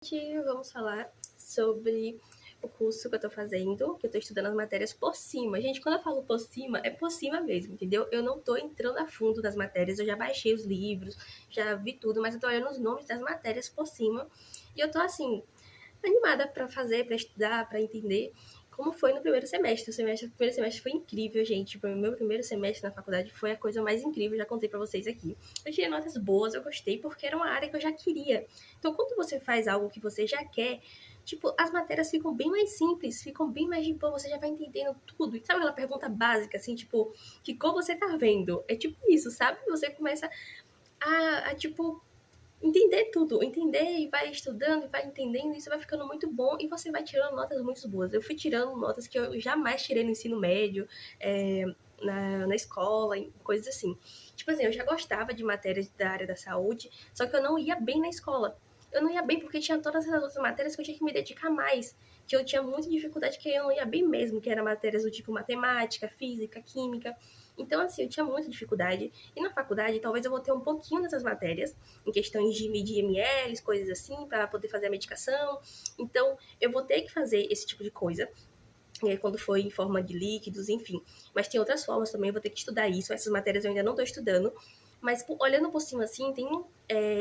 Hoje vamos falar sobre o curso que eu tô fazendo, que eu tô estudando as matérias por cima. Gente, quando eu falo por cima, é por cima mesmo, entendeu? Eu não tô entrando a fundo das matérias, eu já baixei os livros, já vi tudo, mas eu tô olhando os nomes das matérias por cima. E eu tô, assim, animada pra fazer, pra estudar, pra entender como foi no primeiro semestre. O primeiro semestre foi incrível, gente. O meu primeiro semestre na faculdade foi a coisa mais incrível, já contei pra vocês aqui. Eu tirei notas boas, eu gostei, porque era uma área que eu já queria. Então, quando você faz algo que você já quer, tipo, as matérias ficam bem mais simples, ficam bem mais de boa, você já vai entendendo tudo. E sabe aquela pergunta básica, assim, tipo, que cor você tá vendo? É tipo isso, sabe? Você começa tipo, entender tudo, entender e vai estudando e vai entendendo, e isso vai ficando muito bom e você vai tirando notas muito boas. Eu fui tirando notas que eu jamais tirei no ensino médio, na escola, em coisas assim. Tipo assim, eu já gostava de matérias da área da saúde, só que eu não ia bem na escola. Eu não ia bem porque tinha todas as outras matérias que eu tinha que me dedicar mais, que eu tinha muita dificuldade, que eu não ia bem mesmo, que eram matérias do tipo matemática, física, química. Então, assim, eu tinha muita dificuldade. E na faculdade, talvez eu vou ter um pouquinho dessas matérias, em questões de medir ml, coisas assim, para poder fazer a medicação. Então, eu vou ter que fazer esse tipo de coisa, quando for em forma de líquidos, enfim. Mas tem outras formas também, eu vou ter que estudar isso. Essas matérias eu ainda não estou estudando. Mas olhando por cima assim, tem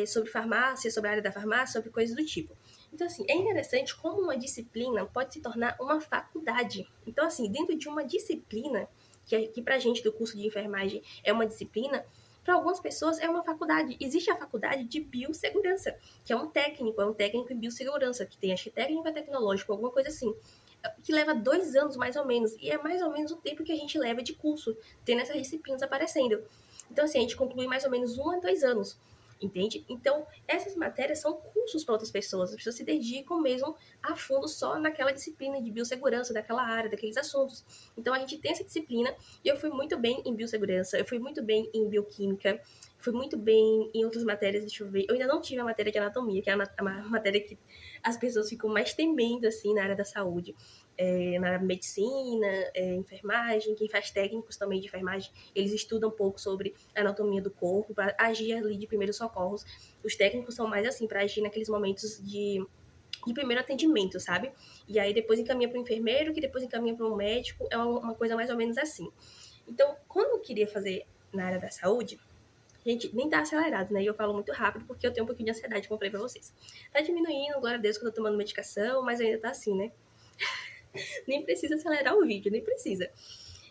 sobre farmácia, sobre a área da farmácia, sobre coisas do tipo. Então, assim, é interessante como uma disciplina pode se tornar uma faculdade. Então, assim, dentro de uma disciplina, que pra gente do curso de enfermagem é uma disciplina, para algumas pessoas é uma faculdade. Existe a faculdade de biossegurança, que é um técnico em biossegurança, que tem acho que técnico tecnológico, alguma coisa assim, que leva 2 anos mais ou menos, e é mais ou menos o tempo que a gente leva de curso, tendo essas disciplinas aparecendo. Então, assim, a gente conclui mais ou menos 1 a 2 anos, entende? Então, essas matérias são cursos para outras pessoas, as pessoas se dedicam mesmo a fundo só naquela disciplina de biossegurança, daquela área, daqueles assuntos. Então, a gente tem essa disciplina, e eu fui muito bem em biossegurança, eu fui muito bem em bioquímica, fui muito bem em outras matérias, deixa eu ver. Eu ainda não tive a matéria de anatomia, que é a matéria que as pessoas ficam mais temendo, assim, na área da saúde. Na medicina, enfermagem, quem faz técnicos também de enfermagem, eles estudam um pouco sobre a anatomia do corpo, para agir ali de primeiros socorros. Os técnicos são mais assim, para agir naqueles momentos de primeiro atendimento, sabe? E aí depois encaminha para o enfermeiro, que depois encaminha para um médico, é uma coisa mais ou menos assim. Então, quando eu queria fazer na área da saúde, gente, nem tá acelerado, né? E eu falo muito rápido porque eu tenho um pouquinho de ansiedade, como eu falei pra vocês. Tá diminuindo, glória a Deus, que eu tô tomando medicação, mas ainda tá assim, né? Nem precisa acelerar o vídeo, nem precisa.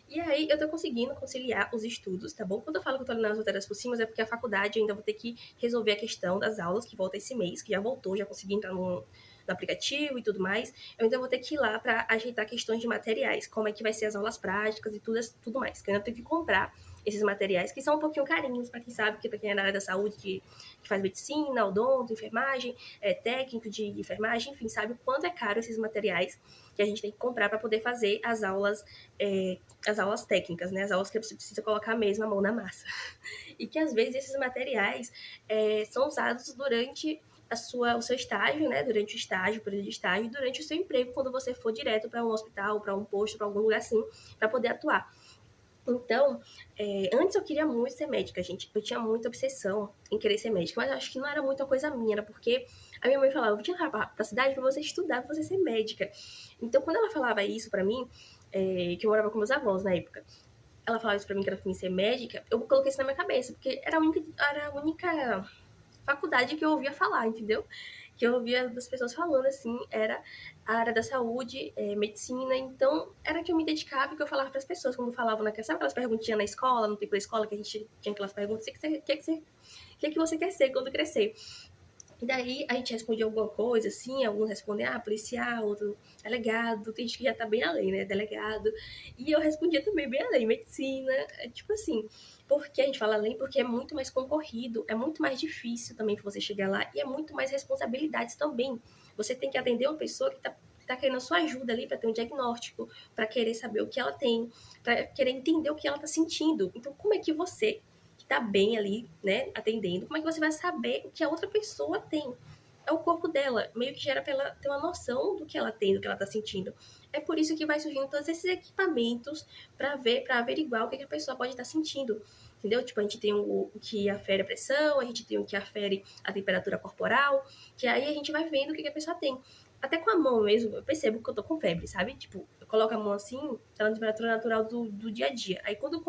E aí eu tô conseguindo conciliar os estudos, tá bom? Quando eu falo que eu tô olhando as matérias por cima, é porque a faculdade ainda vou ter que resolver a questão das aulas, que volta esse mês, que já voltou, já consegui entrar no aplicativo e tudo mais. Eu ainda vou ter que ir lá pra ajeitar questões de materiais, como é que vai ser as aulas práticas e tudo mais. Que eu ainda tenho que comprar esses materiais, que são um pouquinho carinhos, para quem sabe, que para quem é na área da saúde, que faz medicina, odonto, enfermagem, técnico de enfermagem, enfim, sabe o quanto é caro esses materiais que a gente tem que comprar para poder fazer as aulas técnicas, né? As aulas que você precisa colocar mesmo a mão na massa. E que às vezes esses materiais são usados durante o seu estágio, né? Durante o estágio, período de estágio, e durante o seu emprego, quando você for direto para um hospital, para um posto, para algum lugar assim, para poder atuar. Então, antes eu queria muito ser médica, gente. Eu tinha muita obsessão em querer ser médica, mas acho que não era muita coisa minha, era porque a minha mãe falava, eu vou te levar pra cidade pra você estudar, pra você ser médica. Então, quando ela falava isso pra mim, que eu morava com meus avós na época, ela falava isso pra mim que ela queria ser médica, eu coloquei isso na minha cabeça, porque era a única faculdade que eu ouvia falar, entendeu? Que eu ouvia das pessoas falando, assim, era a área da saúde, medicina, então era que eu me dedicava e que eu falava para as pessoas, quando falavam sabe aquelas perguntinhas na escola, no tempo da escola, que a gente tinha aquelas perguntas, o que você quer ser quando crescer? E daí a gente respondia alguma coisa, assim, alguns respondem, policial, outro delegado, tem gente que já tá bem além, né, delegado. E eu respondia também bem além, medicina, tipo assim, porque a gente fala além, porque é muito mais concorrido, é muito mais difícil também pra você chegar lá, e é muito mais responsabilidades também. Você tem que atender uma pessoa que tá querendo a sua ajuda ali para ter um diagnóstico, para querer saber o que ela tem, para querer entender o que ela tá sentindo. Então, como é que você que tá bem ali, né, atendendo, como é que você vai saber o que a outra pessoa tem? É o corpo dela, meio que gera pra ela ter uma noção do que ela tem, do que ela tá sentindo. É por isso que vai surgindo todos esses equipamentos para ver, para averiguar o que a pessoa pode estar sentindo. entendeu? Tipo, a gente tem o que afere a pressão, a gente tem o que afere a temperatura corporal, que aí a gente vai vendo o que a pessoa tem. Até com a mão mesmo, eu percebo que eu tô com febre, sabe? Tipo, eu coloco a mão assim, tá na temperatura natural do dia a dia. Aí quando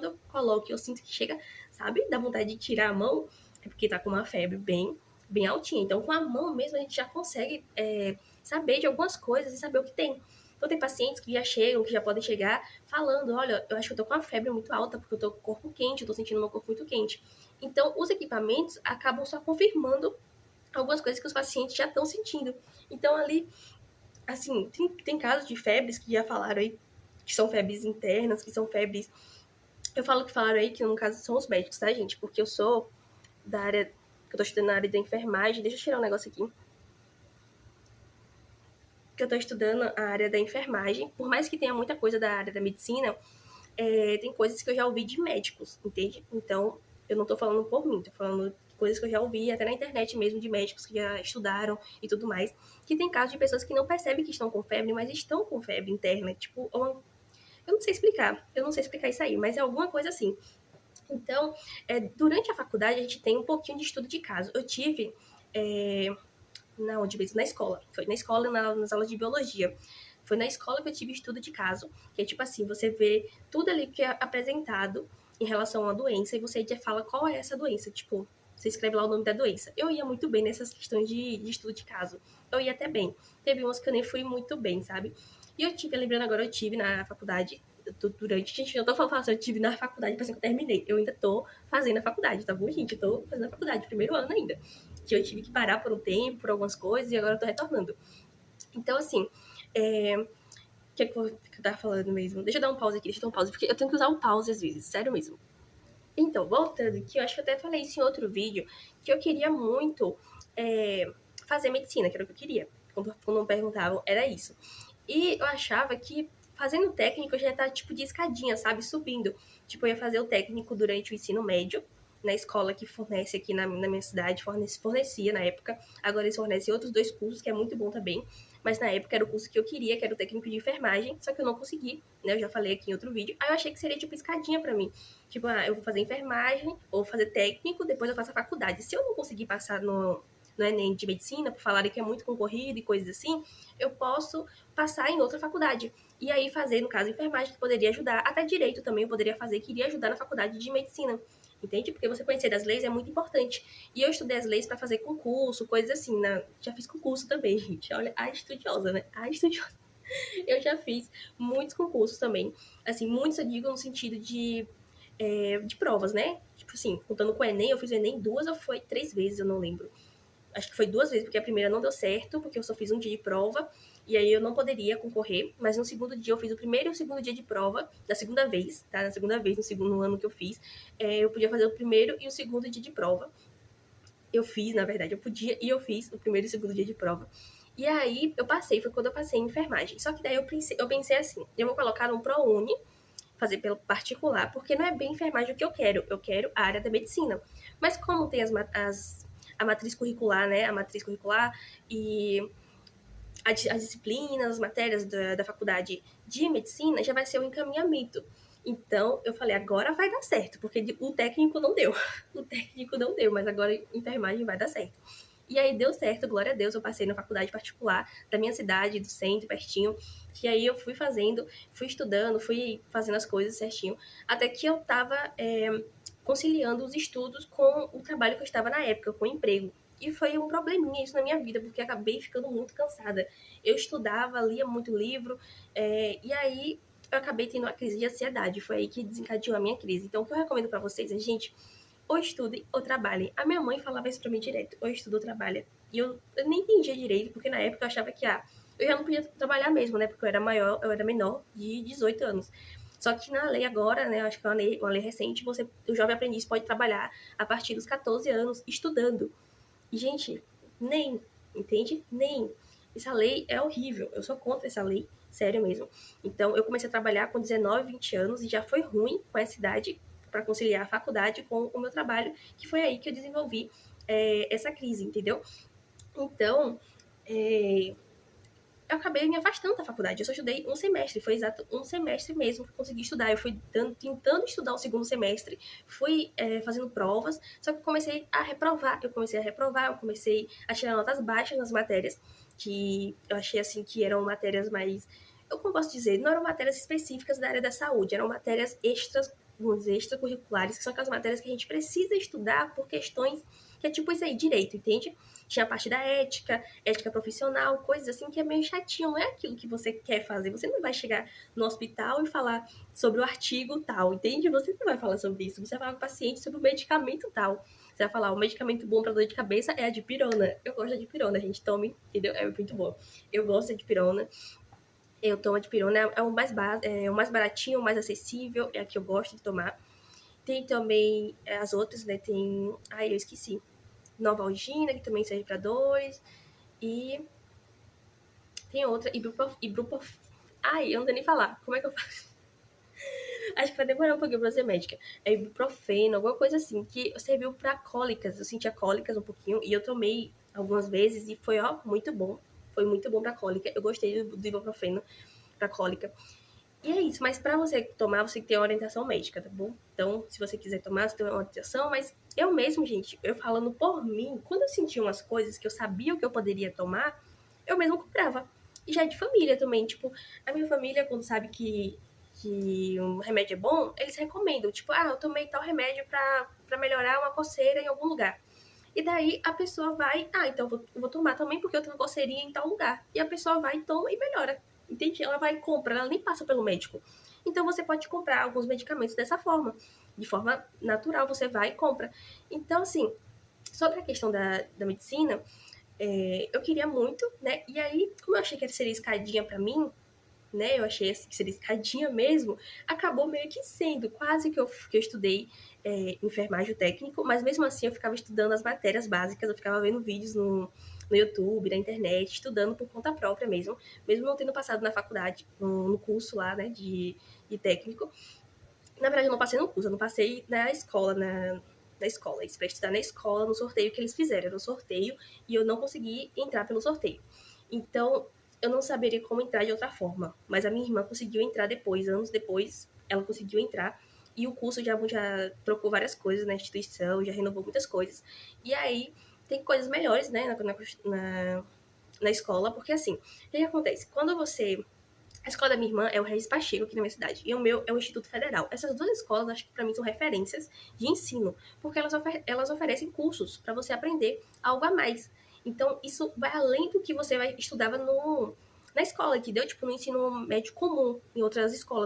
eu coloco, eu sinto que chega, sabe? Dá vontade de tirar a mão, é porque tá com uma febre bem altinha. Então, com a mão mesmo, a gente já consegue saber de algumas coisas e saber o que tem. Então, tem pacientes que já chegam, que já podem chegar falando: olha, eu acho que eu tô com uma febre muito alta, porque eu tô com o corpo quente, eu tô sentindo meu corpo muito quente. Então, os equipamentos acabam só confirmando algumas coisas que os pacientes já estão sentindo. Então, ali, assim, tem casos de febres que já falaram aí, que são febres internas, que são febres. Eu falo que falaram aí que, no caso, são os médicos, tá, gente? Porque eu sou da área. Que eu tô estudando na área da enfermagem. Deixa eu tirar um negócio aqui. Que eu tô estudando a área da enfermagem. Por mais que tenha muita coisa da área da medicina, tem coisas que eu já ouvi de médicos, entende? Então, eu não tô falando por mim, tô falando coisas que eu já ouvi até na internet mesmo, de médicos que já estudaram e tudo mais, que tem casos de pessoas que não percebem que estão com febre, mas estão com febre interna, tipo, eu não sei explicar isso aí, mas é alguma coisa assim. Então, durante a faculdade, a gente tem um pouquinho de estudo de caso. Eu tive, na onde mesmo? Na escola. Foi na escola, nas aulas de biologia. Foi na escola que eu tive estudo de caso, que é tipo assim, você vê tudo ali que é apresentado em relação a uma doença e você já fala qual é essa doença. Tipo, você escreve lá o nome da doença. Eu ia muito bem nessas questões de estudo de caso. Eu ia até bem. Teve umas que eu nem fui muito bem, sabe? E eu tive, lembrando agora, eu tive na faculdade, durante, gente, eu tô falando assim, eu tive na faculdade, parece que eu terminei. Eu ainda tô fazendo a faculdade, tá bom, gente? Eu tô fazendo a faculdade, primeiro ano ainda. Que eu tive que parar por um tempo, por algumas coisas, e agora eu tô retornando. Então, assim, o que eu tava falando mesmo? Deixa eu dar um pause aqui, deixa eu dar um pause, porque eu tenho que usar o pause às vezes, sério mesmo. Então, voltando aqui, eu acho que eu até falei isso em outro vídeo, que eu queria muito fazer medicina, que era o que eu queria. Quando me perguntavam, era isso. E eu achava que fazendo técnico eu já ia estar tipo de escadinha, sabe? Subindo. Tipo, eu ia fazer o técnico durante o ensino médio, na escola que fornece aqui na minha cidade, fornecia na época. Agora eles fornecem outros dois cursos, que é muito bom também. Mas na época era o curso que eu queria, que era o técnico de enfermagem, só que eu não consegui, né? Eu já falei aqui em outro vídeo. Aí eu achei que seria tipo escadinha pra mim. Tipo, eu vou fazer enfermagem, ou fazer técnico, depois eu faço a faculdade. Se eu não conseguir passar no Enem de medicina, por falarem que é muito concorrido e coisas assim, eu posso passar em outra faculdade. E aí fazer, no caso, enfermagem, que poderia ajudar. Até direito também eu poderia fazer, que iria ajudar na faculdade de medicina. Entende? Porque você conhecer das leis é muito importante. E eu estudei as leis para fazer concurso, coisas assim. Já fiz concurso também, gente. Olha, a estudiosa, né? A estudiosa. Eu já fiz muitos concursos também. Assim, muitos eu digo no sentido de provas, né? Tipo assim, contando com o Enem, eu fiz o Enem 2 ou foi 3 vezes, eu não lembro. Acho que foi 2 vezes, porque a primeira não deu certo, porque eu só fiz um dia de prova, e aí eu não poderia concorrer, mas no segundo dia eu fiz o primeiro e o segundo dia de prova, da segunda vez, tá? Na segunda vez, no segundo ano que eu fiz, eu podia fazer o primeiro e o segundo dia de prova. Eu fiz, na verdade, eu podia e eu fiz o primeiro e o segundo dia de prova. E aí eu passei, foi quando eu passei em enfermagem. Só que daí eu pensei assim, eu vou colocar no ProUni, fazer pelo particular, porque não é bem enfermagem o que eu quero a área da medicina. Mas como tem a matriz curricular, né? A matriz curricular e as disciplinas, as matérias da faculdade de medicina, já vai ser o encaminhamento. Então, eu falei, agora vai dar certo, porque o técnico não deu. O técnico não deu, mas agora enfermagem vai dar certo. E aí deu certo, glória a Deus, eu passei na faculdade particular da minha cidade, do centro, pertinho. Que aí eu fui fazendo, fui estudando, fui fazendo as coisas certinho, até que eu tava conciliando os estudos com o trabalho que eu estava na época, com o emprego. E foi um probleminha isso na minha vida, porque acabei ficando muito cansada. Eu estudava, lia muito livro, e aí eu acabei tendo uma crise de ansiedade. Foi aí que desencadeou a minha crise. Então, o que eu recomendo pra vocês é, gente, ou estudem ou trabalhem. A minha mãe falava isso pra mim direto, ou estuda ou trabalha. E eu nem entendia direito, porque na época eu achava que, eu já não podia trabalhar mesmo, né? Porque eu era menor de 18 anos. Só que na lei agora, né, acho que é uma lei recente, o jovem aprendiz pode trabalhar a partir dos 14 anos estudando. E, gente, nem, entende? Nem. Essa lei é horrível. Eu sou contra essa lei, sério mesmo. Então, eu comecei a trabalhar com 19, 20 anos e já foi ruim com essa idade para conciliar a faculdade com o meu trabalho, que foi aí que eu desenvolvi essa crise, entendeu? Então, é, eu acabei me afastando da faculdade. Eu só estudei um semestre, foi exato um semestre mesmo que eu consegui estudar. Eu fui tentando estudar o segundo semestre, fui fazendo provas, só que eu comecei a reprovar. Eu comecei a tirar notas baixas nas matérias, que eu achei assim que eram matérias mais. Eu como posso dizer, não eram matérias específicas da área da saúde, eram matérias extras, extracurriculares, que são aquelas matérias que a gente precisa estudar por questões que é tipo isso aí, direito, entende? Tinha a parte da ética, ética profissional, coisas assim que é meio chatinho, não é aquilo que você quer fazer. Você não vai chegar no hospital e falar sobre o artigo tal, entende? Você não vai falar sobre isso. Você vai falar com o paciente sobre o medicamento tal. Você vai falar, o medicamento bom para dor de cabeça é a dipirona. Eu gosto da dipirona, a gente tome, entendeu? É muito bom. Eu gosto da dipirona. Eu tomo a dipirona, é o mais baratinho, o mais acessível, é a que eu gosto de tomar. Tem também as outras, né? Tem. Ai, eu esqueci. Novalgina, que também serve para dores. E tem outra, ibuprof... Ai, eu não sei nem falar. Como é que eu faço? Acho que vai demorar um pouquinho pra ser médica. É ibuprofeno, alguma coisa assim, que serviu pra cólicas. Eu sentia cólicas um pouquinho e eu tomei algumas vezes e foi, ó, muito bom. Foi muito bom pra cólica. Eu gostei do ibuprofeno pra cólica. E é isso, mas pra você tomar, você tem que ter uma orientação médica, tá bom? Então, se você quiser tomar, você tem uma orientação, mas eu mesmo, gente, eu falando por mim, quando eu sentia umas coisas que eu sabia o que eu poderia tomar, eu mesmo comprava. E já é de família também, tipo, a minha família, quando sabe que um remédio é bom, eles recomendam, tipo, ah, eu tomei tal remédio pra melhorar uma coceira em algum lugar. E daí a pessoa vai, ah, então eu vou tomar também porque eu tenho coceirinha em tal lugar. E a pessoa vai, toma e melhora. Entende? Ela vai comprar, ela nem passa pelo médico. Então você pode comprar alguns medicamentos dessa forma. De forma natural, você vai e compra. Então, assim, sobre a questão da medicina, eu queria muito, né? E aí, como eu achei que seria escadinha pra mim, né? Eu achei assim, que seria escadinha mesmo, acabou meio que sendo. Quase que eu estudei enfermagem técnico, mas mesmo assim eu ficava estudando as matérias básicas, eu ficava vendo vídeos no YouTube, na internet, estudando por conta própria mesmo não tendo passado na faculdade, no curso lá, né, de técnico. Na verdade, eu não passei no curso, eu não passei na escola, na escola. Isso para estudar na escola, no sorteio que eles fizeram. Era um sorteio e eu não consegui entrar pelo sorteio. Então, eu não saberia como entrar de outra forma. Mas a minha irmã conseguiu entrar depois, anos depois, ela conseguiu entrar. E o curso já trocou várias coisas na instituição, já renovou muitas coisas. E aí, tem coisas melhores, né, na escola, porque assim, o que acontece? Quando você a escola da minha irmã é o Regis Pacheco, aqui na minha cidade, e o meu é o Instituto Federal. Essas duas escolas, acho que pra mim são referências de ensino, porque elas oferecem cursos para você aprender algo a mais. Então, isso vai além do que você estudava na escola, entendeu? Tipo, no ensino médio comum, em outras escolas.